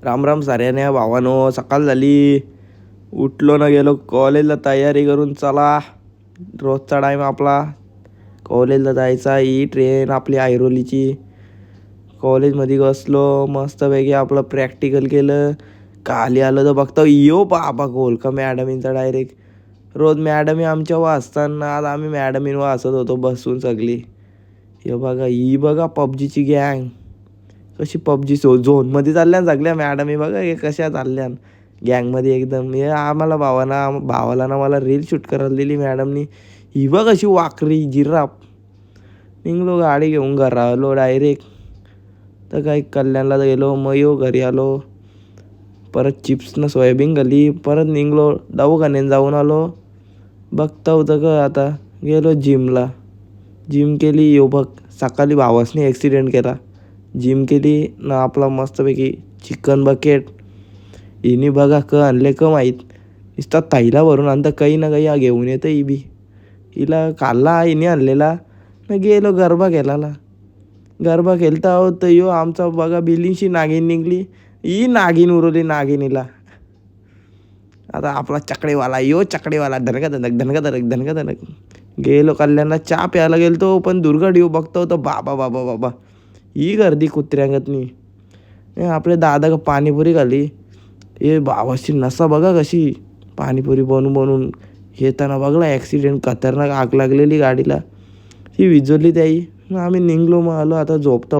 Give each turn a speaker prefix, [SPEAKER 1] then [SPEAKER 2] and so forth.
[SPEAKER 1] राम राम साऱ्याने भावानो. सकाळ झाली, उठलो ना गेलो कॉलेजला तयारी करून. चला, रोजचा टाईम आपला कॉलेजला जायचा. ही ट्रेन आपली ऐरोलीची. कॉलेजमध्ये बसलो मस्तपैकी, आपलं प्रॅक्टिकल केलं. खाली आलं तर बघतो यो बाबा का मॅडमींचा डायरेक्ट. रोज मॅडमी आमच्या वाचताना आज आम्ही मॅडमीन वाचत होतो बसून सगळी. हे बघा, ही बघा पबजीची गँग कशी पबजी झोनमध्ये चालल्या सगळ्या मॅडमी. बघा हे कशा चालल्यान गँगमध्ये एकदम. हे आम्हाला भावाला ना मला रील शूट करायला दिली मॅडमनी. ही बघ अशी वाकरी जिराफ. निघलो गाडी घेऊन घरा आलो डायरेक्ट. तर काही कल्याणला गेलो, मग घरी आलो. परत चिप्सनं सोयाबीन घाली. परत निघलो दवाखान्यात जाऊन आलो. बघता होतं का आता गेलो जिमला. जिम केली. यो बघ सकाळी भावासने ॲक्सिडेंट केला. जिम केली ना आपला मस्तपैकी चिकन बकेट. हिने बघा आणले माहीत. नुसता ताईला भरून आणतं काही ना काही घेऊन येतं ही बी. हिला खाल्ला हिने आणलेला ना. गेलो गरबा खेळायला. गरबा खेळता आहोत तर यो आमचा बघा बिलिंगशी नागिन निघली. ही नागिन उरवली नागिनीला. आता आपला चकडेवाला चकडेवाला धनका धनक. गेलो कल्याणला चहा प्यायला गेलतो, पण दुर्गड येऊ बघतो तर बाबा बाबा बाबा ही गर्दी कुत्र्यांगतनी. आपले दादा का पाणीपुरी खाली. हे भावाची नसा बघा कशी पाणीपुरी बनवून येताना बघला ॲक्सिडेंट. खतरनाक आग लागलेली गाडीला. ही विजवली त्याही. आम्ही निघलो, मग आलो आता झोपतो.